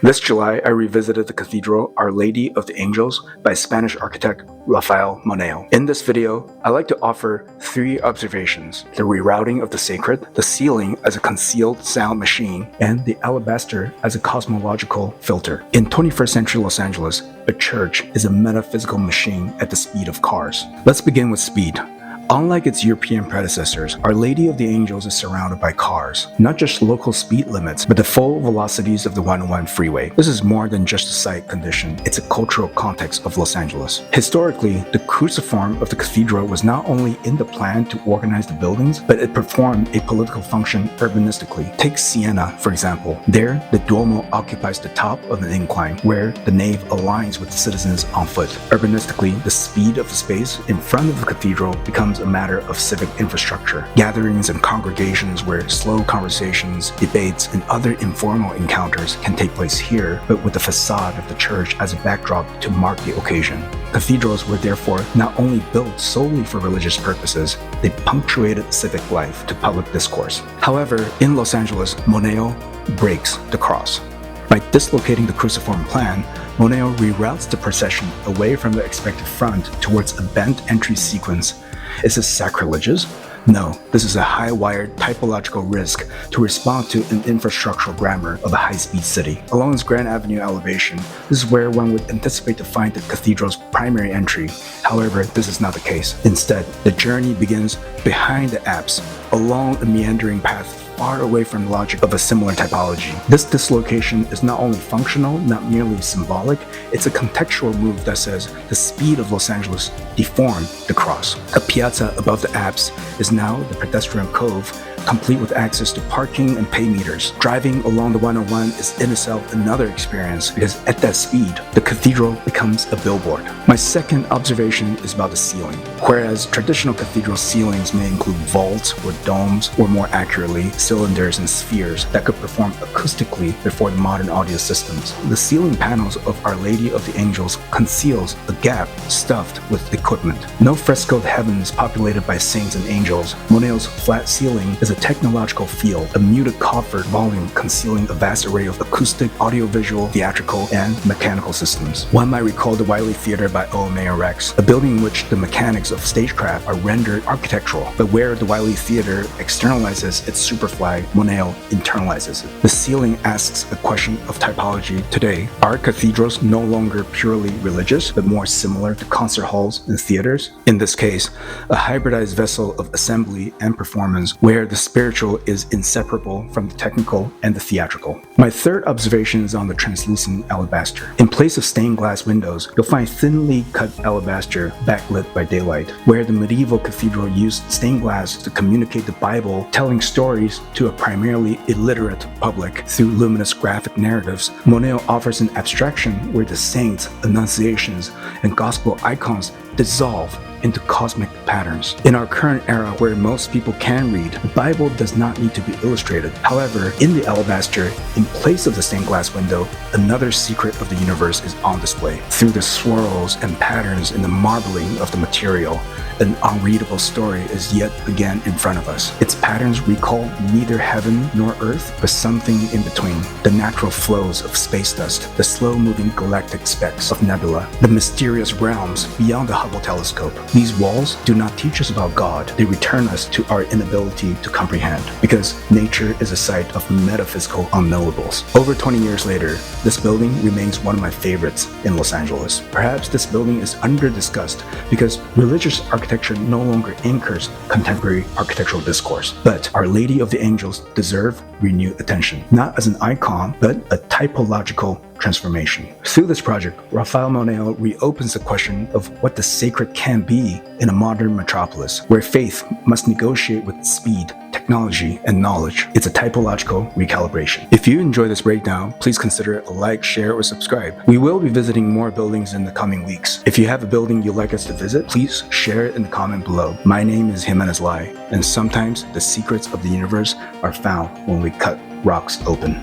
This July, I revisited the Cathedral Our Lady of the Angels by Spanish architect Rafael Moneo. In this video, I like to offer 3 observations: the rerouting of the sacred, the ceiling as a concealed sound machine, and the alabaster as a cosmological filter. In 21st century Los Angeles, a church is a metaphysical machine at the speed of cars. Let's begin with speed. Unlike its European predecessors, Our Lady of the Angels is surrounded by cars, not just local speed limits, but the full velocities of the 101 freeway. This is more than just a sight condition, it's a cultural context of Los Angeles. Historically, the cruciform of the cathedral was not only in the plan to organize the buildings, but it performed a political function urbanistically. Take Siena, for example. There, the Duomo occupies the top of an incline, where the nave aligns with citizens on foot. Urbanistically, the speed of the space in front of the cathedral becomes a matter of civic infrastructure. Gatherings and congregations where slow conversations, debates, and other informal encounters can take place here, but with the facade of the church as a backdrop to mark the occasion. Cathedrals were therefore not only built solely for religious purposes, they punctuated civic life to public discourse. However, in Los Angeles, Moneo breaks the cross. By dislocating the cruciform plan, Moneo reroutes the procession away from the expected front towards a bent entry sequence. Is this sacrilegious? No, this is a high-wired typological risk to respond to an infrastructural grammar of a high-speed city. Along its Grand Avenue elevation, this is where one would anticipate to find the cathedral's primary entry. However, this is not the case. Instead, the journey begins behind the apse, along a meandering path far away from the logic of a similar typology. This dislocation is not only functional, not merely symbolic, it's a contextual move that says the speed of Los Angeles deformed the cross. A piazza above the apse is now the pedestrian cove, complete with access to parking and pay meters. Driving along the 101 is in itself another experience, because at that speed, the cathedral becomes a billboard. My second observation is about the ceiling. Whereas traditional cathedral ceilings may include vaults or domes, or more accurately, cylinders and spheres that could perform acoustically before the modern audio systems, the ceiling panels of Our Lady of the Angels conceals a gap stuffed with equipment. No frescoed heavens populated by saints and angels. Moneo's flat ceiling is a technological field, a muted coffered volume concealing a vast array of acoustic, audiovisual, theatrical, and mechanical systems. One might recall the Wiley Theater by O.M.A. Rex, a building in which the mechanics of stagecraft are rendered architectural, but where the Wiley Theater externalizes its superfly, Moneo internalizes it. The ceiling asks a question of typology today. Are cathedrals no longer purely religious, but more similar to concert halls and theaters? In this case, a hybridized vessel of assembly and performance where the spiritual is inseparable from the technical and the theatrical. My third observation is on the translucent alabaster. In place of stained glass windows, you'll find thinly cut alabaster backlit by daylight. Where the medieval cathedral used stained glass to communicate the Bible, telling stories to a primarily illiterate public through luminous graphic narratives, Moneo offers an abstraction where the saints, annunciations, and gospel icons dissolve into cosmic patterns. In our current era where most people can read, the Bible does not need to be illustrated. However, in the alabaster, in place of the stained glass window, another secret of the universe is on display. Through the swirls and patterns in the marbling of the material, an unreadable story is yet again in front of us. Its patterns recall neither heaven nor earth, but something in between. The natural flows of space dust, the slow-moving galactic specks of nebula, the mysterious realms beyond the Hubble telescope. These walls do not teach us about God, they return us to our inability to comprehend, because nature is a site of metaphysical unknowables. Over 20 years later, this building remains one of my favorites in Los Angeles. Perhaps this building is under-discussed because religious architecture no longer anchors contemporary architectural discourse. But Our Lady of the Angels deserve renewed attention, not as an icon, but a typological transformation. Through this project, Rafael Moneo reopens the question of what the sacred can be in a modern metropolis, where faith must negotiate with speed, technology, and knowledge. It's a typological recalibration. If you enjoy this breakdown, please consider a like, share, or subscribe. We will be visiting more buildings in the coming weeks. If you have a building you'd like us to visit, please share it in the comment below. My name is Jimenez Lai, and sometimes the secrets of the universe are found when we cut rocks open.